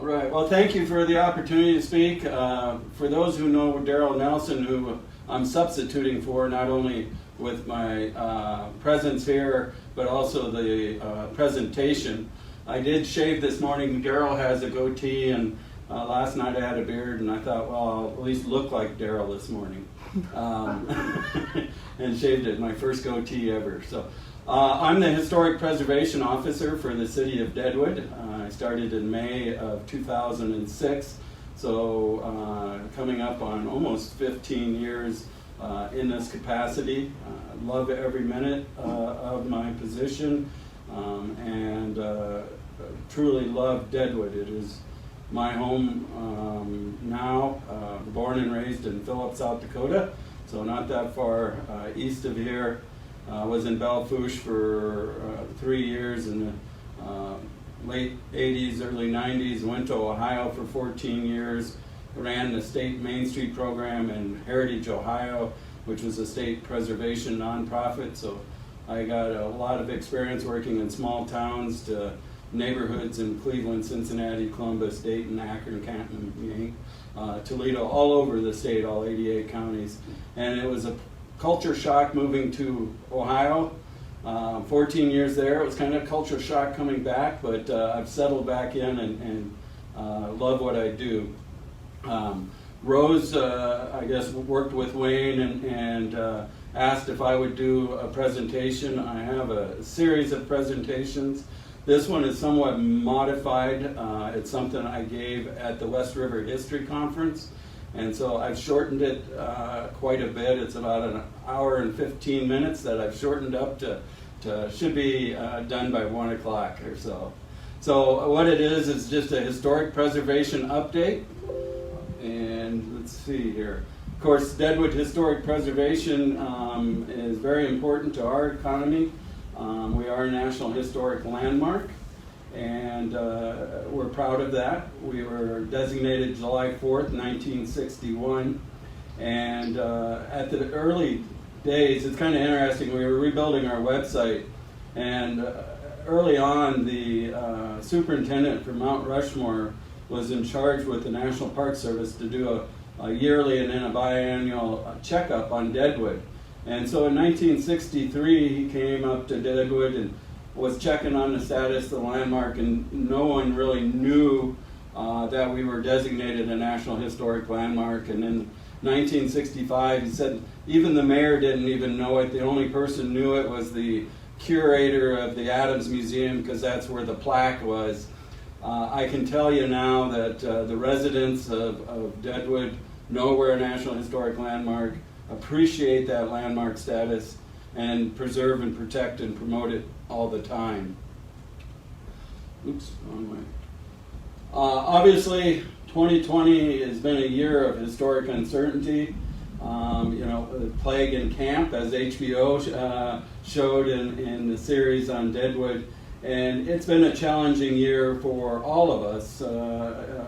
Right. Well, thank you for the opportunity to speak. For those who know Daryl Nelson, who I'm substituting for, not only with my presence here, but also the presentation. I did shave this morning. Daryl has a goatee, and last night I had a beard, and I thought, well, I'll at least look like Daryl this morning. And shaved it, my first goatee ever. So I'm the Historic Preservation Officer for the City of Deadwood. I started in May of 2006, so coming up on almost 15 years in this capacity. Love every minute of my position, and truly love Deadwood. It is my home now, born and raised in Phillips, South Dakota, so not that far east of here. Was in Belfouche for 3 years in the late 80s, early 90s, went to Ohio for 14 years, ran the state Main Street program in Heritage, Ohio, which was a state preservation nonprofit, so I got a lot of experience working in small towns to neighborhoods in Cleveland, Cincinnati, Columbus, Dayton, Akron, Canton, Maine, Toledo, all over the state, all 88 counties. And it was a culture shock moving to Ohio. 14 years there, it was kind of a culture shock coming back, but I've settled back in and love what I do. Rose, I guess, worked with Wayne and asked if I would do a presentation. I have a series of presentations. This one is somewhat modified. It's something I gave at the West River History Conference, and so I've shortened it quite a bit. It's about an hour and 15 minutes that I've shortened up to should be done by 1 o'clock or so. So what it is just a historic preservation update. And let's see here. Of course, Deadwood Historic Preservation is very important to our economy. We are a National Historic Landmark, and we're proud of that. We were designated July 4th, 1961, and at the early days, it's kind of interesting, we were rebuilding our website, and early on, the superintendent for Mount Rushmore was in charge with the National Park Service to do a yearly and then a biannual checkup on Deadwood. And so in 1963, he came up to Deadwood and was checking on the status of the landmark, and no one really knew that we were designated a National Historic Landmark. And in 1965, he said even the mayor didn't even know it. The only person who knew it was the curator of the Adams Museum, because that's where the plaque was. I can tell you now that the residents of Deadwood know we're a National Historic Landmark, appreciate that landmark status, and preserve and protect and promote it all the time. Oops, wrong way. Obviously, 2020 has been a year of historic uncertainty. The plague in camp, as HBO showed in the series on Deadwood. And it's been a challenging year for all of us,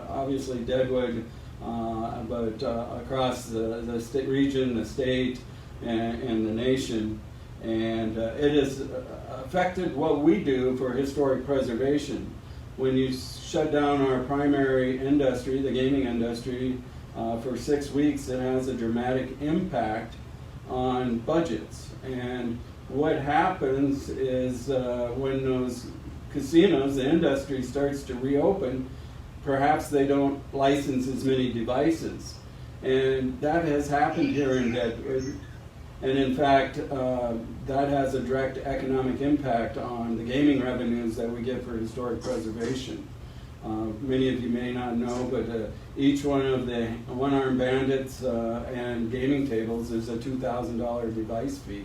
obviously Deadwood, but across the state region, the state, and the nation. And it has affected what we do for historic preservation. When you shut down our primary industry, the gaming industry, for 6 weeks, it has a dramatic impact on budgets. And what happens is when those casinos, the industry starts to reopen, perhaps they don't license as many devices. And that has happened here in Deadwood. And in fact, that has a direct economic impact on the gaming revenues that we get for historic preservation. Many of you may not know, but each one of the one-armed bandits and gaming tables is a $2,000 device fee.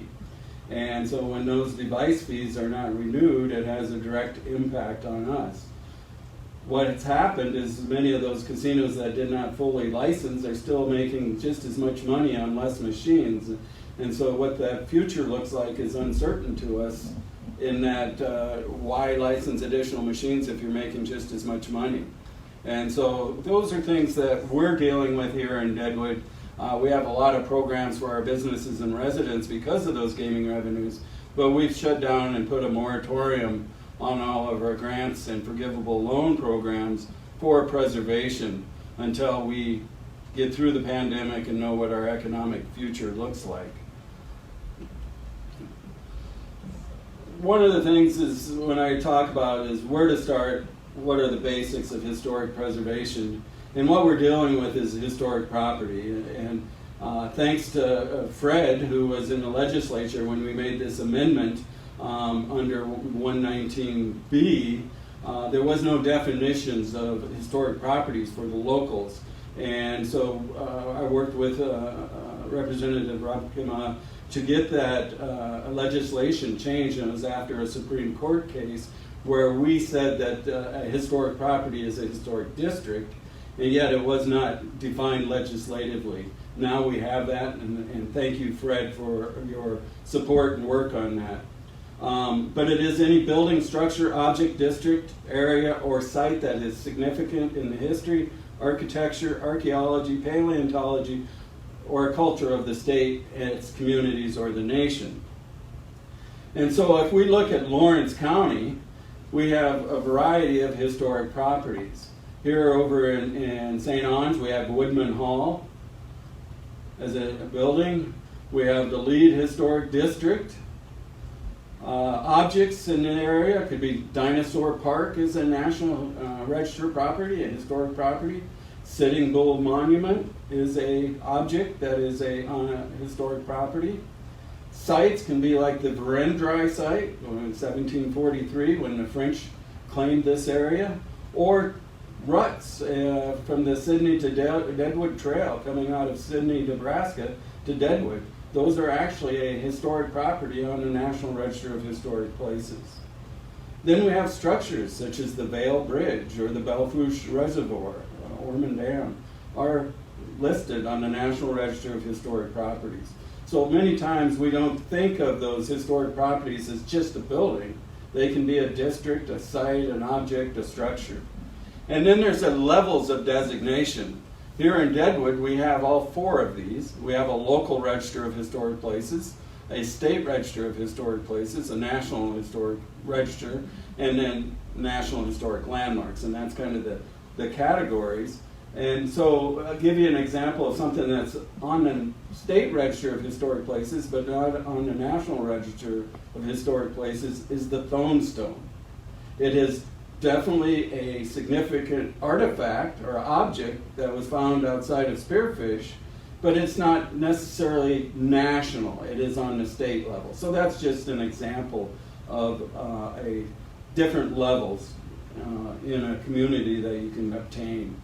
And so when those device fees are not renewed, it has a direct impact on us. What has happened is many of those casinos that did not fully license are still making just as much money on less machines. And so what that future looks like is uncertain to us, in that why license additional machines if you're making just as much money? And so those are things that we're dealing with here in Deadwood. We have a lot of programs for our businesses and residents because of those gaming revenues, but we've shut down and put a moratorium on all of our grants and forgivable loan programs for preservation until we get through the pandemic and know what our economic future looks like. One of the things is when I talk about is where to start, what are the basics of historic preservation, and what we're dealing with is historic property. And thanks to Fred, who was in the legislature when we made this amendment under 119B, there was no definitions of historic properties for the locals. And so I worked with Representative Rob Kima to get that legislation changed, and it was after a Supreme Court case where we said that a historic property is a historic district, and yet it was not defined legislatively. Now we have that, and thank you, Fred, for your support and work on that. But it is any building, structure, object, district, area, or site that is significant in the history, architecture, archaeology, paleontology, or culture of the state, its communities, or the nation. And so if we look at Lawrence County, we have a variety of historic properties. Here over in St. Ange, we have Woodman Hall as a building. We have the Lead Historic District. Objects in the area could be Dinosaur Park is a National Register property, a historic property. Sitting Bull Monument is a object that is on a historic property. Sites can be like the Verendrye site in 1743 when the French claimed this area, or ruts from the Sydney to Deadwood Trail coming out of Sydney, Nebraska to Deadwood. Those are actually a historic property on the National Register of Historic Places. Then we have structures such as the Vale Bridge or the Belfouche Reservoir, Ormond Dam, are listed on the National Register of Historic Properties. So many times we don't think of those historic properties as just a building. They can be a district, a site, an object, a structure. And then there's the levels of designation. Here in Deadwood, we have all four of these. We have a local Register of Historic Places, a state Register of Historic Places, a National Historic Register, and then National Historic Landmarks. And that's kind of the categories. And so I'll give you an example of something that's on the State Register of Historic Places, but not on the National Register of Historic Places, is the Thorn Stone. It is definitely a significant artifact or object that was found outside of Spearfish, but it's not necessarily national. It is on the state level. So that's just an example of a different levels in a community that you can obtain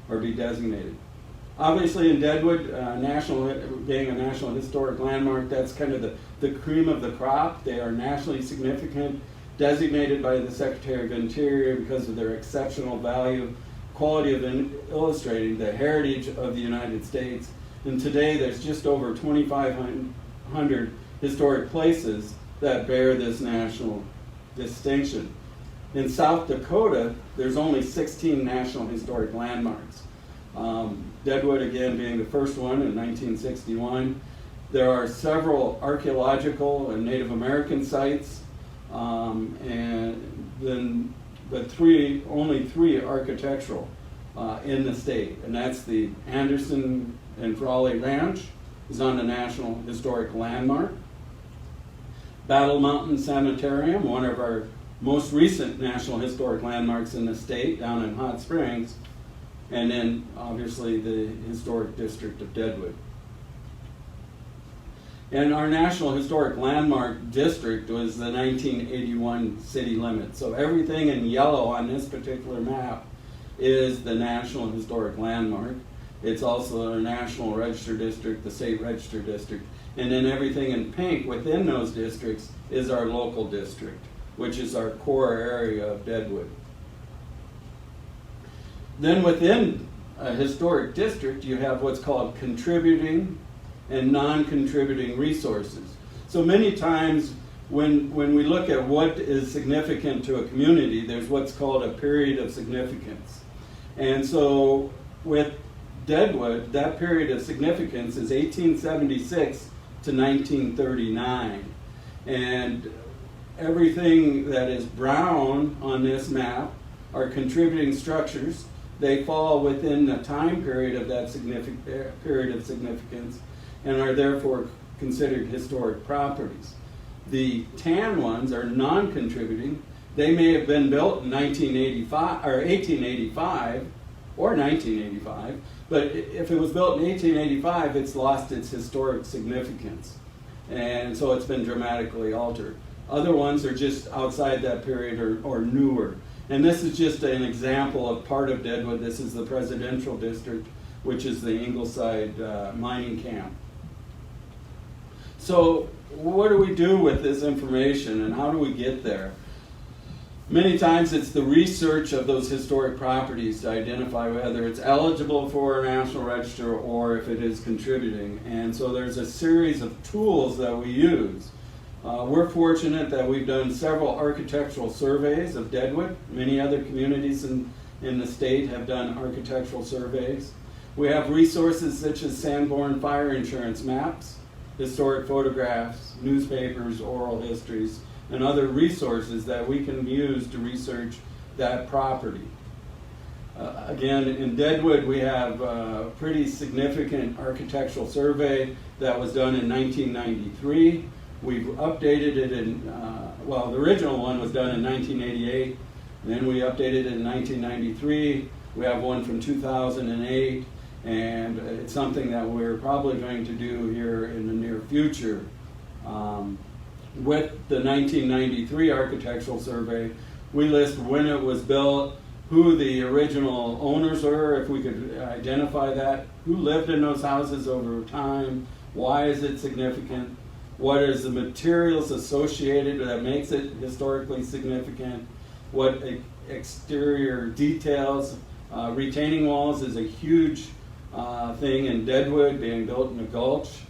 or be designated. Obviously in Deadwood, being a National Historic Landmark, that's kind of the cream of the crop. They are nationally significant, designated by the Secretary of Interior because of their exceptional value, quality of illustrating the heritage of the United States. And today there's just over 2,500 historic places that bear this national distinction. In South Dakota, there's only 16 National Historic Landmarks. Deadwood, again, being the first one in 1961. There are several archaeological and Native American sites, but only three architectural in the state, and that's the Anderson and Frawley Ranch is on the National Historic Landmark. Battle Mountain Sanitarium, one of our most recent National Historic Landmarks in the state, down in Hot Springs, and then obviously the Historic District of Deadwood. And our National Historic Landmark District was the 1981 city limit. So everything in yellow on this particular map is the National Historic Landmark. It's also a National Register District, the State Register District, and then everything in pink within those districts is our local district, which is our core area of Deadwood. Then within a historic district, you have what's called contributing and non-contributing resources. So many times when we look at what is significant to a community, there's what's called a period of significance. And so with Deadwood, that period of significance is 1876 to 1939. And everything that is brown on this map are contributing structures. They fall within the time period of that period of significance and are therefore considered historic properties. The tan ones are non-contributing. They may have been built in 1985 or 1885 or 1985, but if it was built in 1885, it's lost its historic significance, and so it's been dramatically altered. Other ones are just outside that period or newer. And this is just an example of part of Deadwood. This is the Presidential District, which is the Ingleside mining camp. So what do we do with this information and how do we get there? Many times it's the research of those historic properties to identify whether it's eligible for a National Register or if it is contributing. And so there's a series of tools that we use. We're fortunate that we've done several architectural surveys of Deadwood. Many other communities in the state have done architectural surveys. We have resources such as Sanborn fire insurance maps, historic photographs, newspapers, oral histories, and other resources that we can use to research that property. Again, in Deadwood, we have a pretty significant architectural survey that was done in 1993. We've updated it the original one was done in 1988, and then we updated it in 1993. We have one from 2008, and it's something that we're probably going to do here in the near future. With the 1993 architectural survey, we list when it was built, who the original owners were, if we could identify that, who lived in those houses over time, why is it significant, what is the materials associated that makes it historically significant, what exterior details. Retaining walls is a huge thing in Deadwood, being built in a gulch.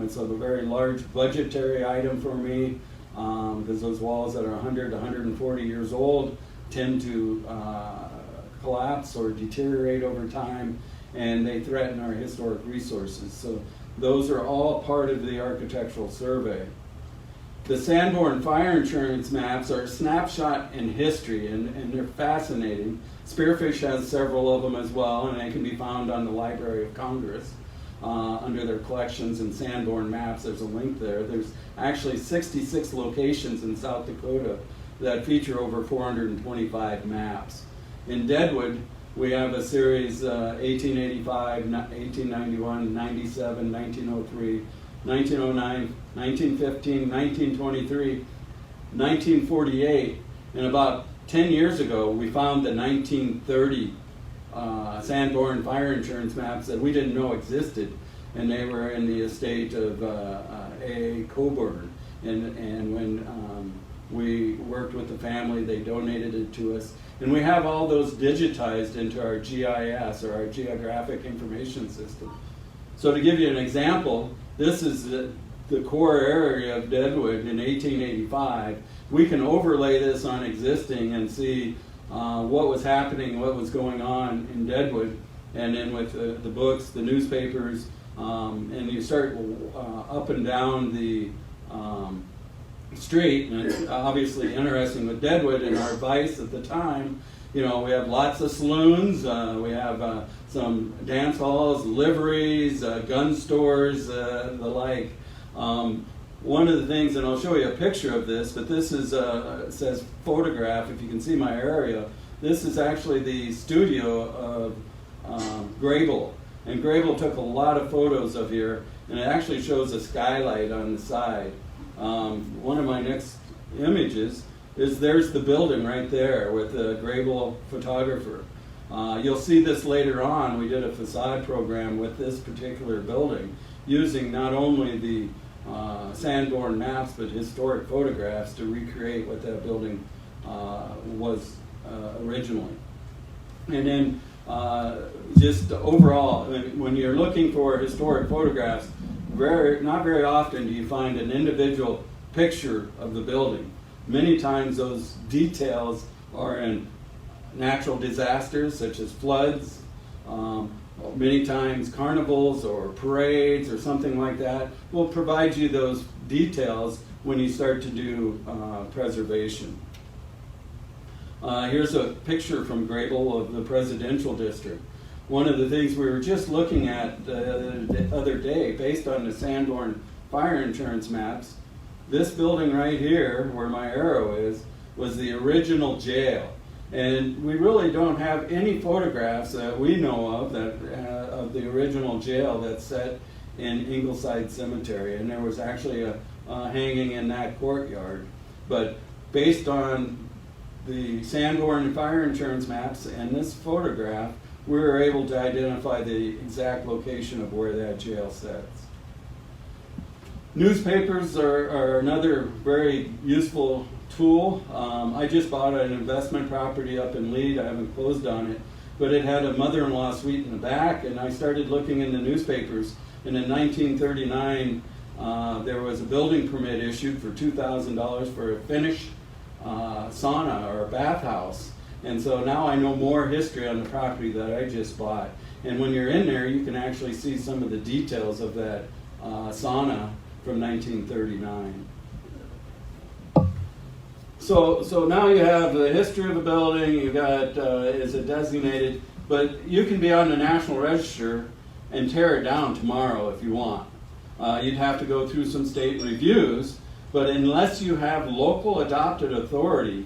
It's a very large budgetary item for me because those walls that are 100 to 140 years old tend to collapse or deteriorate over time, and they threaten our historic resources. So those are all part of the architectural survey. The Sanborn fire insurance maps are a snapshot in history, and they're fascinating. Spearfish has several of them as well, and they can be found on the Library of Congress under their collections and Sanborn maps. There's a link there. There's actually 66 locations in South Dakota that feature over 425 maps. In Deadwood, we have a series 1885, 1891, 97, 1903, 1909, 1915, 1923, 1948, and about 10 years ago we found the 1930 Sanborn fire insurance maps that we didn't know existed, and they were in the estate of A. Coburn. And when we worked with the family, they donated it to us. And we have all those digitized into our GIS, or our Geographic Information System. So to give you an example, this is the core area of Deadwood in 1885. We can overlay this on existing and see what was happening, what was going on in Deadwood, and then with the books, the newspapers, and you start up and down the street, and it's obviously interesting with Deadwood and our vice at the time. You know, we have lots of saloons, we have some dance halls, liveries, gun stores, the like. One of the things, and I'll show you a picture of this, but this is, it says photograph, if you can see my area. This is actually the studio of Grabel. And Grabel took a lot of photos of here, and it actually shows a skylight on the side. One of my next images is there's the building right there with the Grabel photographer. You'll see this later on. We did a facade program with this particular building using not only the Sanborn maps but historic photographs to recreate what that building was originally. And then just overall, when you're looking for historic photographs, not very often do you find an individual picture of the building. Many times those details are in natural disasters such as floods, many times carnivals or parades or something like that will provide you those details when you start to do preservation. Here's a picture from Grabel of the presidential district. One of the things we were just looking at the other day, based on the Sanborn fire insurance maps, this building right here, where my arrow is, was the original jail. And we really don't have any photographs that we know of of the original jail that's set in Ingleside Cemetery. And there was actually a hanging in that courtyard. But based on the Sanborn fire insurance maps and this photograph, we were able to identify the exact location of where that jail sits. Newspapers are another very useful tool. I just bought an investment property up in Lead. I haven't closed on it, but it had a mother-in-law suite in the back, and I started looking in the newspapers. And in 1939, there was a building permit issued for $2,000 for a Finnish sauna or a bathhouse. And so now I know more history on the property that I just bought. And when you're in there, you can actually see some of the details of that sauna from 1939. So now you have the history of the building, you got, is it designated, but you can be on the National Register and tear it down tomorrow if you want. You'd have to go through some state reviews, but unless you have local adopted authority,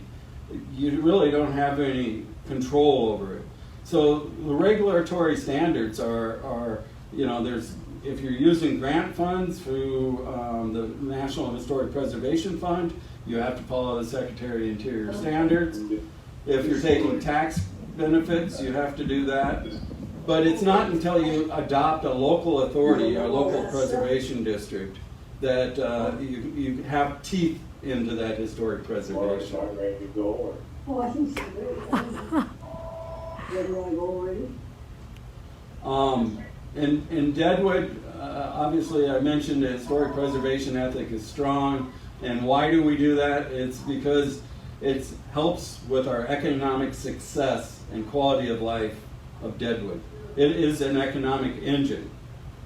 you really don't have any control over it. So the regulatory standards are there's, if you're using grant funds through the National Historic Preservation Fund, you have to follow the Secretary of Interior standards. If you're taking tax benefits, you have to do that. But it's not until you adopt a local authority, a local preservation district, that you have teeth into that historic preservation. Oh, I think so. Where do I go already? In Deadwood, obviously I mentioned the historic preservation ethic is strong. And why do we do that? It's because it helps with our economic success and quality of life of Deadwood. It is an economic engine.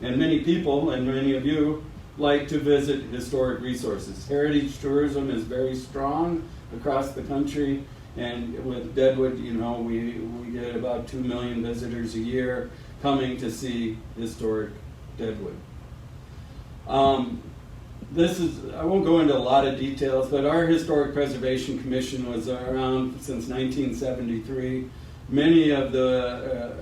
And many people, and many of you, like to visit historic resources. Heritage tourism is very strong across the country. And with Deadwood, we get about 2 million visitors a year coming to see historic Deadwood. I won't go into a lot of details, but our Historic Preservation Commission was around since 1973. Many of the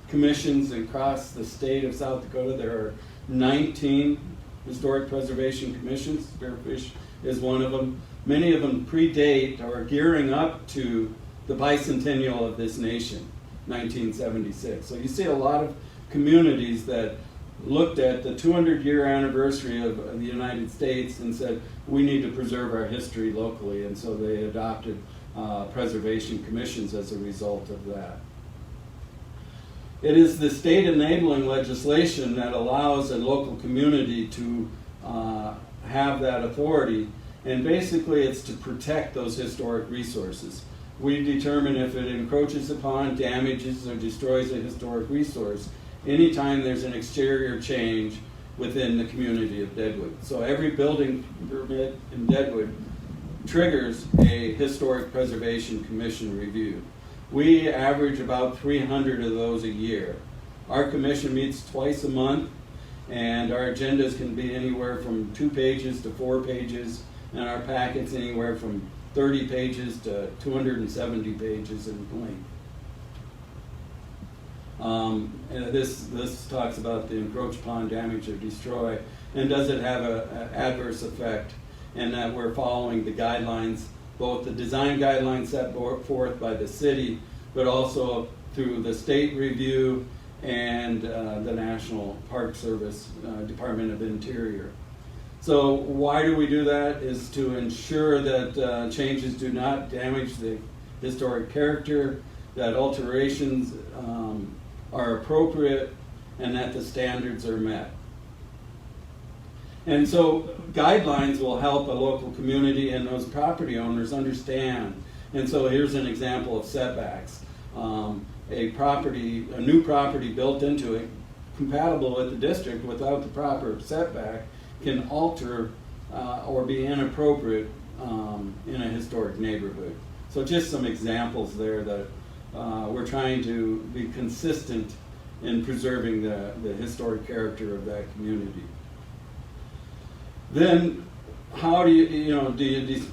commissions across the state of South Dakota, there are 19 Historic Preservation Commissions. Spearfish is one of them. Many of them predate or are gearing up to the bicentennial of this nation, 1976. So you see a lot of communities that looked at the 200-year anniversary of the United States and said, we need to preserve our history locally, and so they adopted preservation commissions as a result of that. It is the state enabling legislation that allows a local community to have that authority, and basically it's to protect those historic resources. We determine if it encroaches upon, damages, or destroys a historic resource anytime there's an exterior change within the community of Deadwood. So every building permit in Deadwood triggers a Historic Preservation Commission review. We average about 300 of those a year. Our commission meets twice a month, and our agendas can be anywhere from 2 pages to 4 pages, and our packets anywhere from 30 pages to 270 pages in length. And this talks about the encroach upon, damage, or destroy, and does it have an adverse effect, and that we're following the guidelines, both the design guidelines set forth by the city, but also through the state review and the National Park Service, Department of Interior. So why do we do that? Is to ensure that changes do not damage the historic character, that alterations are appropriate, and that the standards are met. And so guidelines will help a local community and those property owners understand. And so here's an example of setbacks. A new property built into it, compatible with the district without the proper setback, can alter or be inappropriate in a historic neighborhood. So just some examples there that we're trying to be consistent in preserving the historic character of that community. Then, how do you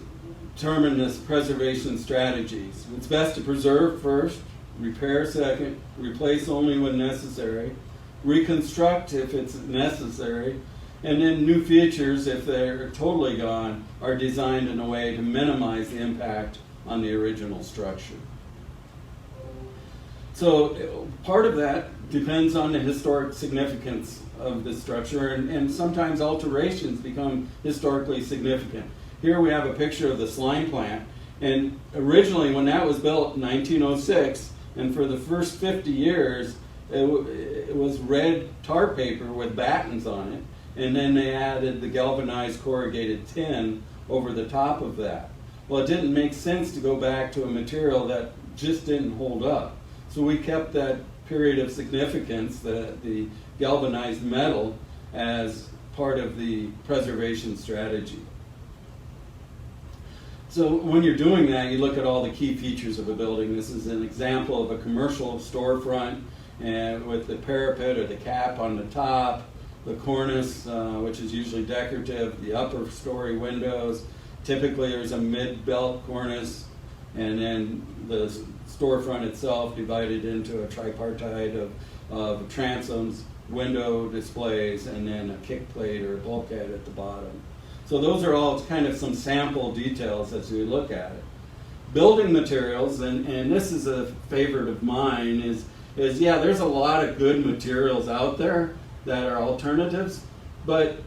determine this preservation strategies? It's best to preserve first, repair second, replace only when necessary, reconstruct if it's necessary, and then new features, if they're totally gone, are designed in a way to minimize the impact on the original structure. So part of that depends on the historic significance of the structure, and sometimes alterations become historically significant. Here we have a picture of the slime plant, and originally when that was built in 1906, and for the first 50 years, it was red tar paper with battens on it, and then they added the galvanized corrugated tin over the top of that. Well, it didn't make sense to go back to a material that just didn't hold up. So we kept that period of significance, the galvanized metal, as part of the preservation strategy. So when you're doing that, you look at all the key features of a building. This is an example of a commercial storefront, and with the parapet or the cap on the top, the cornice, which is usually decorative, the upper story windows. Typically there's a mid-belt cornice, and then the storefront itself divided into a tripartite of transoms, window displays, and then a kick plate or a bulkhead at the bottom. So those are all kind of some sample details as we look at it. Building materials, and this is a favorite of mine, is yeah, there's a lot of good materials out there that are alternatives, but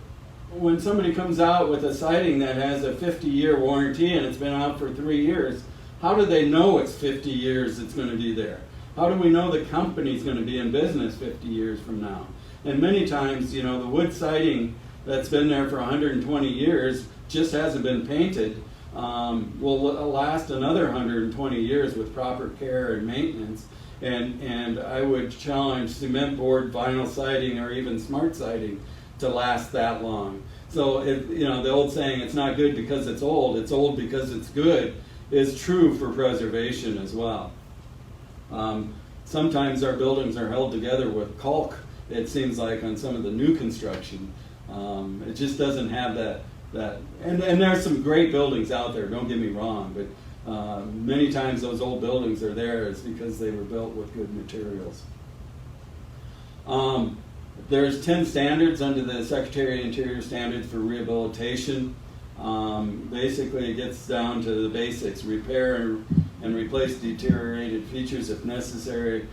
when somebody comes out with a siding that has a 50-year warranty and it's been out for 3 years, how do they know it's 50 years it's going to be there? How do we know the company's going to be in business 50 years from now? And many times, the wood siding that's been there for 120 years just hasn't been painted, will last another 120 years with proper care and maintenance. And I would challenge cement board, vinyl siding, or even smart siding to last that long. So the old saying, it's not good because it's old because it's good, is true for preservation as well. Sometimes our buildings are held together with caulk, it seems like, on some of the new construction. It just doesn't have that. And there's some great buildings out there, don't get me wrong, but many times those old buildings are there is because they were built with good materials. There's 10 standards under the Secretary of Interior Standards for Rehabilitation. Basically it gets down to the basics: repair and replace deteriorated features if necessary,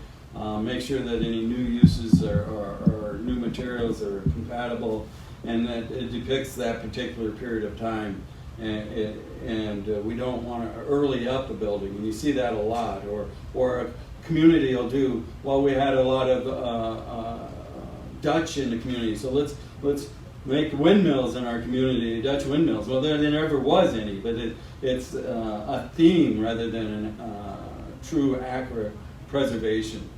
make sure that any new uses or new materials are compatible, and that it depicts that particular period of time. And we don't want to early up a building, and you see that a lot. Or a community will do, well, we had a lot of Dutch in the community, so let's make windmills in our community, Dutch windmills. Well, there never was any, but it's a theme rather than a true, accurate preservation.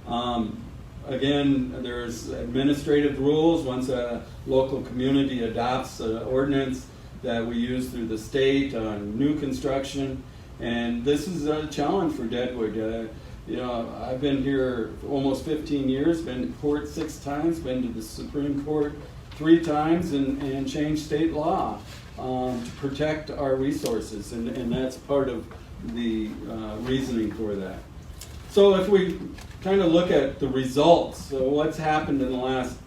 Again, there's administrative rules. Once a local community adopts an ordinance that we use through the state on new construction, and this is a challenge for Deadwood. I've been here for almost 15 years, been to court 6 times, been to the Supreme Court 3 times, and changed state law to protect our resources, and that's part of the reasoning for that. So if we kind of look at the results, so what's happened in the last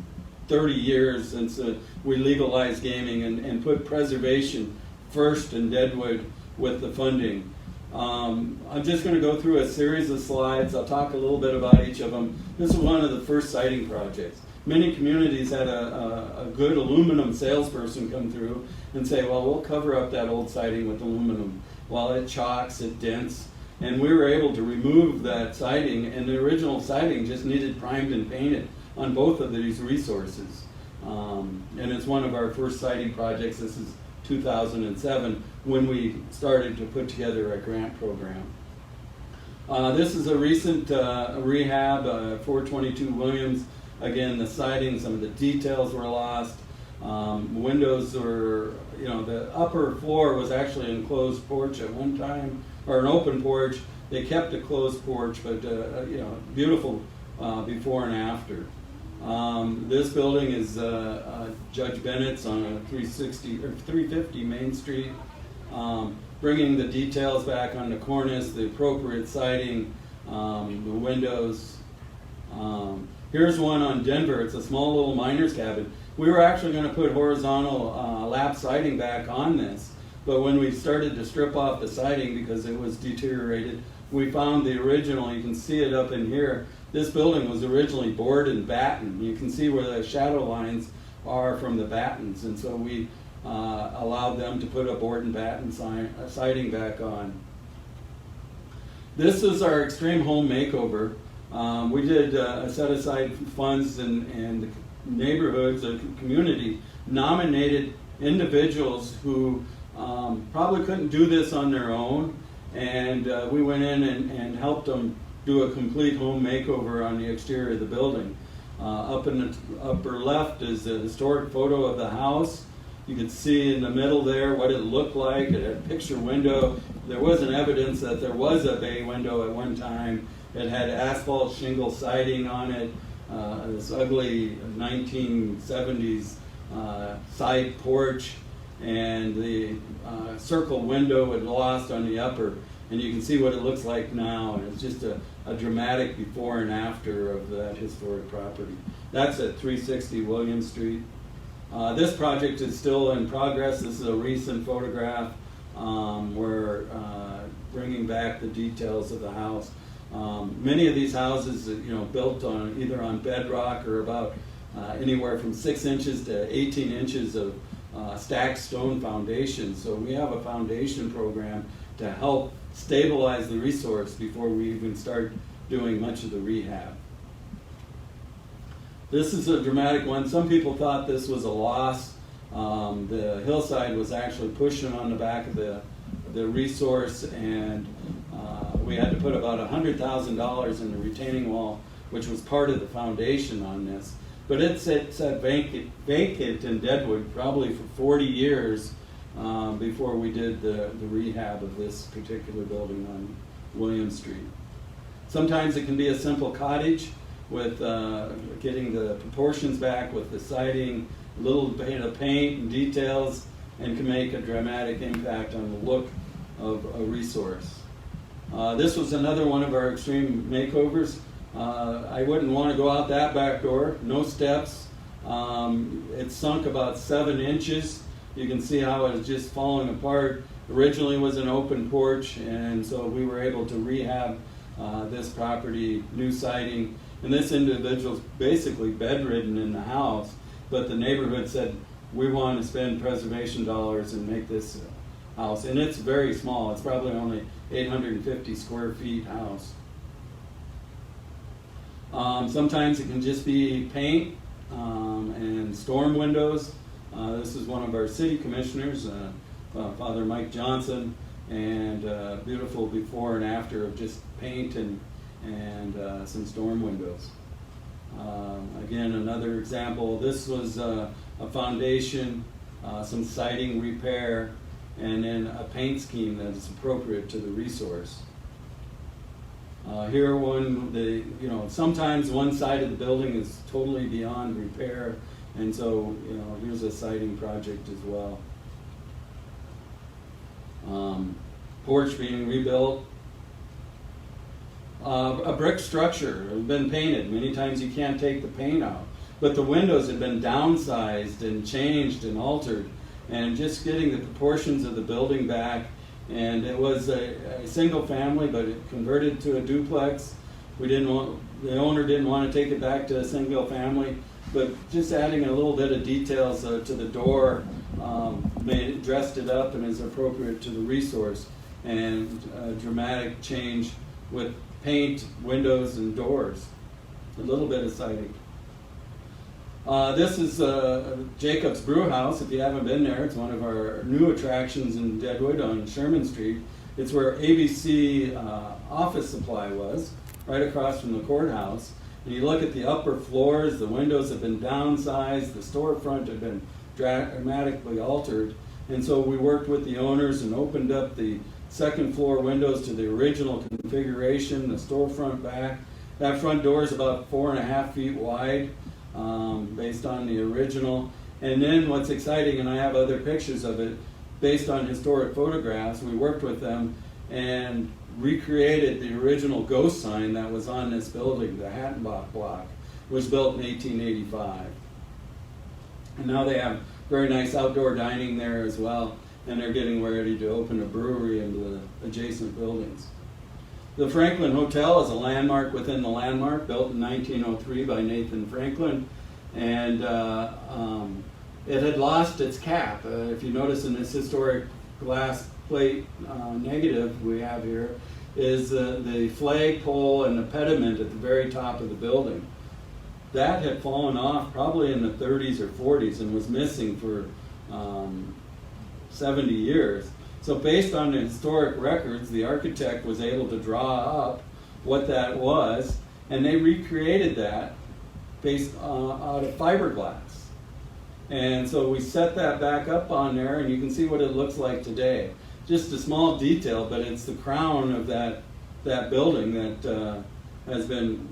30 years since we legalized gaming and put preservation first in Deadwood with the funding. I'm just going to go through a series of slides. I'll talk a little bit about each of them. This is one of the first siding projects. Many communities had a good aluminum salesperson come through and say, well, we'll cover up that old siding with aluminum. Well, it chalks, it dents, and we were able to remove that siding, and the original siding just needed primed and painted on both of these resources. And it's one of our first siding projects. This is 2007 when we started to put together a grant program. This is a recent rehab, 422 Williams. Again, the siding, some of the details were lost. Windows were, the upper floor was actually an enclosed porch at one time, or an open porch. They kept a closed porch, but beautiful before and after. This building is Judge Bennett's on a 350 Main Street, bringing the details back on the cornice, the appropriate siding, the windows. Here's one on Denver. It's a small little miner's cabin. We were actually going to put horizontal lap siding back on this, but when we started to strip off the siding because it was deteriorated, we found the original. You can see it up in here. This building was originally board and batten. You can see where the shadow lines are from the battens, and so we allowed them to put a board and batten siding back on. This is our extreme home makeover. We did set aside funds, and the neighborhoods, the community nominated individuals who probably couldn't do this on their own, and we went in and helped them do a complete home makeover on the exterior of the building. Up in the upper left is a historic photo of the house. You can see in the middle there what it looked like. It had a picture window. There wasn't evidence that there was a bay window at one time. It had asphalt shingle siding on it, this ugly 1970s side porch, and the circle window had lost on the upper. And you can see what it looks like now, and it's just a dramatic before and after of that historic property. That's at 360 William Street. This project is still in progress. This is a recent photograph. We're bringing back the details of the house. Many of these houses, built on either on bedrock or about anywhere from 6 inches to 18 inches of stacked stone foundation. So we have a foundation program to help stabilize the resource before we even start doing much of the rehab. This is a dramatic one. Some people thought this was a loss. The hillside was actually pushing on the back of the resource, and we had to put about $100,000 in the retaining wall, which was part of the foundation on this. But it sat vacant in Deadwood probably for 40 years before we did the rehab of this particular building on William Street. Sometimes it can be a simple cottage with getting the proportions back with the siding, a little bit of paint and details, and can make a dramatic impact on the look of a resource. This was another one of our extreme makeovers. I wouldn't want to go out that back door, no steps. It sunk about 7 inches. You can see how it was just falling apart. Originally it was an open porch, and so we were able to rehab this property, new siding. And this individual's basically bedridden in the house, but the neighborhood said, we want to spend preservation dollars and make this house. And it's very small. It's probably only 850 square feet house. Sometimes it can just be paint and storm windows. This is one of our city commissioners, Father Mike Johnson, and beautiful before and after of just paint and some storm windows. Again, another example. This was a foundation, some siding repair, and then a paint scheme that is appropriate to the resource. Here, sometimes one side of the building is totally beyond repair, and so here's a siding project as well. Porch being rebuilt. A brick structure had been painted. Many times you can't take the paint out, but the windows had been downsized and changed and altered, and just getting the proportions of the building back. And it was a single family, but it converted to a duplex. The owner didn't want to take it back to a single family, but just adding a little bit of details to the door dressed it up and is appropriate to the resource, and a dramatic change with paint, windows, and doors. A little bit of siding. This is Jacob's Brew House. If you haven't been there, it's one of our new attractions in Deadwood on Sherman Street. It's where ABC office supply was, right across from the courthouse. And you look at the upper floors, the windows have been downsized, the storefront had been dramatically altered. And so we worked with the owners and opened up the second floor windows to the original configuration, the storefront back. That front door is about 4.5 feet wide, based on the original. And then what's exciting, and I have other pictures of it, based on historic photographs, we worked with them and recreated the original ghost sign that was on this building, the Hattenbach block. It was built in 1885. And now they have very nice outdoor dining there as well, and they're getting ready to open a brewery into the adjacent buildings. The Franklin Hotel is a landmark within the landmark, built in 1903 by Nathan Franklin, and it had lost its cap. If you notice in this historic glass plate negative we have here, is the flagpole and the pediment at the very top of the building. That had fallen off probably in the 30s or 40s and was missing for 70 years. So based on the historic records, the architect was able to draw up what that was, and they recreated that based out of fiberglass. And so we set that back up on there, and you can see what it looks like today. Just a small detail, but it's the crown of that building that has been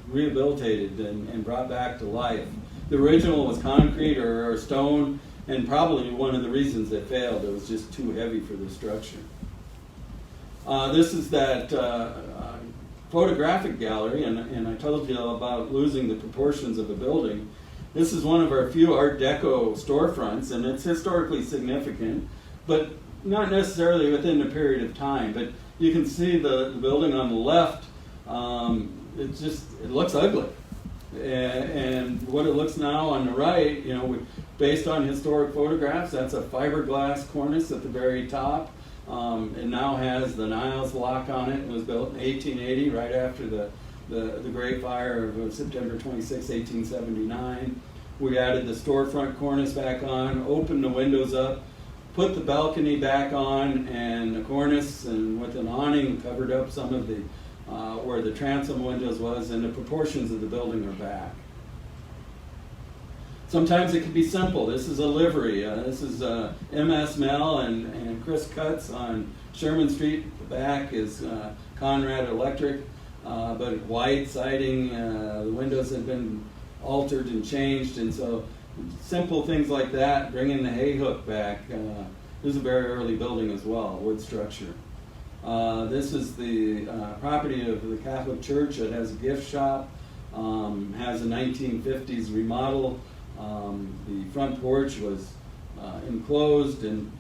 rehabilitated and brought back to life. The original was concrete or stone, and probably one of the reasons it failed, it was just too heavy for the structure. This is that photographic gallery, and I told you about losing the proportions of the building. This is one of our few Art Deco storefronts, and it's historically significant, but not necessarily within a period of time. But you can see the building on the left, it looks ugly. And what it looks now on the right, based on historic photographs, that's a fiberglass cornice at the very top. It now has the Niles lock on it. It was built in 1880, right after the Great Fire of September 26, 1879. We added the storefront cornice back on, opened the windows up, put the balcony back on, and the cornice, and with an awning covered up some of the where the transom windows was, and the proportions of the building are back. Sometimes it can be simple. This is a livery. This is MS Mel and Chris Cutts on Sherman Street. The back is Conrad Electric, but white siding. The windows have been altered and changed, and so simple things like that, bringing the hay hook back. This is a very early building as well, wood structure. This is the property of the Catholic Church. It has a gift shop, has a 1950s remodel. The front porch was enclosed and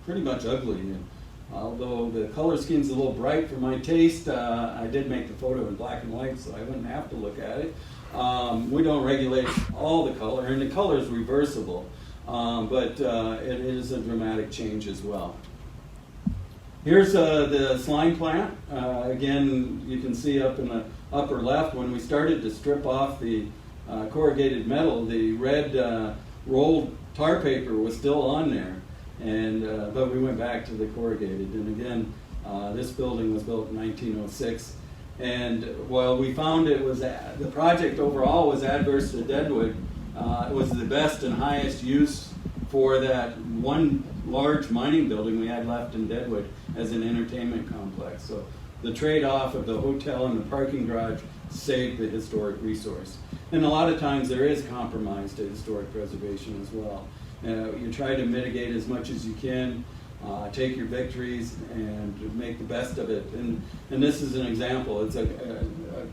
pretty much ugly. And although the color scheme's a little bright for my taste, I did make the photo in black and white, so I wouldn't have to look at it. We don't regulate all the color, and the color is reversible, but it is a dramatic change as well. Here's the slime plant. Again, you can see up in the upper left, when we started to strip off the corrugated metal, the red rolled tar paper was still on there, and but we went back to the corrugated. And again, this building was built in 1906. And while we found it was the project overall was adverse to Deadwood, it was the best and highest use for that one large mining building we had left in Deadwood as an entertainment complex. So the trade-off of the hotel and the parking garage saved the historic resource. And a lot of times there is compromise to historic preservation as well. You try to mitigate as much as you can, take your victories and make the best of it. And this is an example. It's a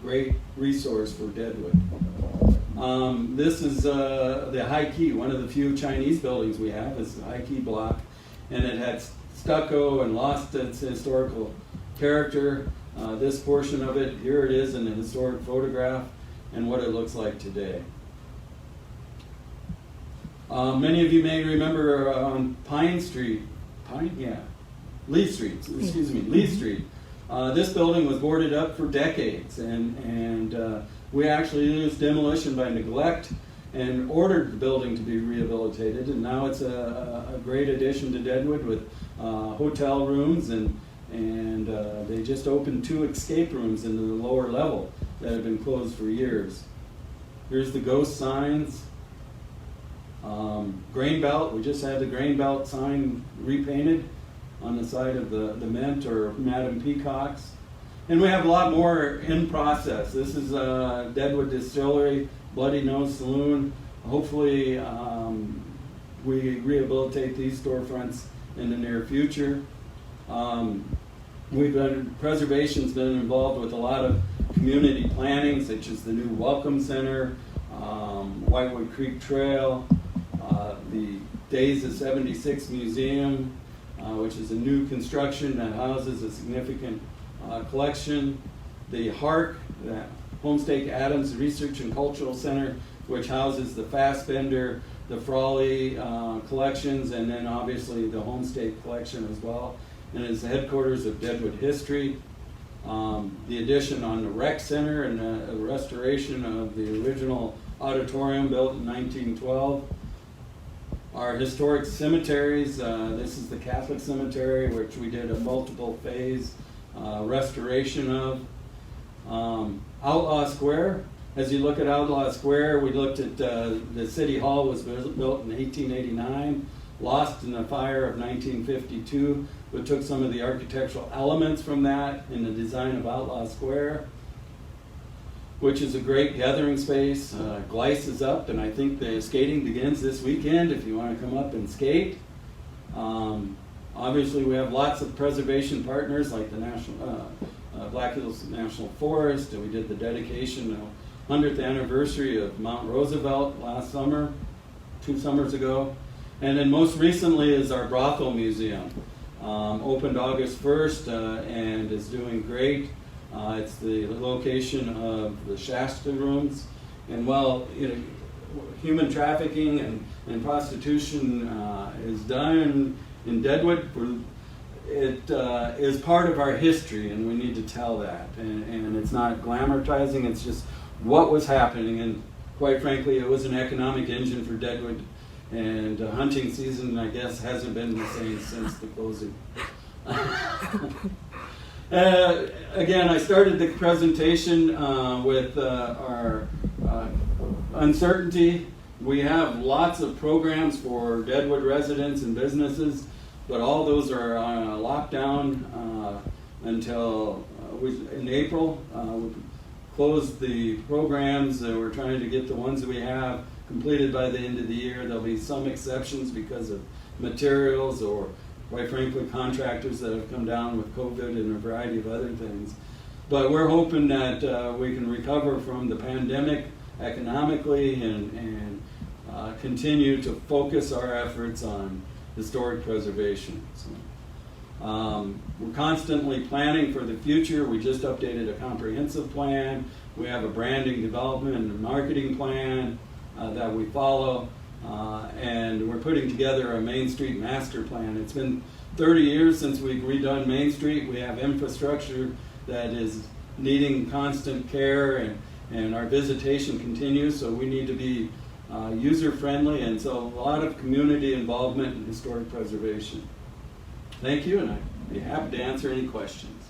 great resource for Deadwood. This is the High Key, one of the few Chinese buildings we have. It's the High Key block, and it had stucco and lost its historical character. This portion of it, here it is in the historic photograph and what it looks like today. Many of you may remember on Lee Street, Lee Street. This building was boarded up for decades, and we actually used demolition by neglect and ordered the building to be rehabilitated, and now it's a great addition to Deadwood with hotel rooms, and they just opened 2 escape rooms in the lower level that have been closed for years. Here's the ghost signs. Grain belt, we just had the grain belt sign repainted on the side of the Mint or Madam Peacock's. And we have a lot more in process. This is Deadwood Distillery, Bloody Nose Saloon. Hopefully we rehabilitate these storefronts in the near future. Preservation's been involved with a lot of community planning, such as the new Welcome Center, Whitewood Creek Trail, the Days of 76 Museum, which is a new construction that houses a significant collection. The HARC, the Homestake Adams Research and Cultural Center, which houses the Fassbender, the Frawley collections, and then obviously the Homestake collection as well, and is the headquarters of Deadwood history. The addition on the Rec Center and the restoration of the original auditorium built in 1912. Our historic cemeteries, this is the Catholic Cemetery, which we did a multiple phase restoration of. Outlaw Square, as you look at Outlaw Square, we looked at the City Hall was built in 1889, lost in the fire of 1952. We took some of the architectural elements from that in the design of Outlaw Square, which is a great gathering space. Glice is up, and I think the skating begins this weekend if you want to come up and skate. Obviously, we have lots of preservation partners like the Black Hills National Forest, and we did the dedication of 100th anniversary of Mount Roosevelt last summer, 2 summers ago. And then most recently is our Brothel Museum. Opened August 1st and is doing great. It's the location of the Shasta rooms. And while human trafficking and prostitution is done in Deadwood, it is part of our history, and we need to tell that. And it's not glamorizing, it's just what was happening. And quite frankly, it was an economic engine for Deadwood. And hunting season, I guess, hasn't been the same since the closing. Again, I started the presentation with our uncertainty. We have lots of programs for Deadwood residents and businesses, but all those are on a lockdown until in April. We closed the programs. We're trying to get the ones that we have completed by the end of the year. There'll be some exceptions because of materials or, quite frankly, contractors that have come down with COVID and a variety of other things. But we're hoping that we can recover from the pandemic economically and continue to focus our efforts on historic preservation. So, we're constantly planning for the future. We just updated a comprehensive plan. We have a branding development and marketing plan that we follow, and we're putting together a Main Street master plan. It's been 30 years since we've redone Main Street. We have infrastructure that is needing constant care, and our visitation continues, so we need to be user-friendly, and so a lot of community involvement in historic preservation. Thank you, and I'd be happy to answer any questions.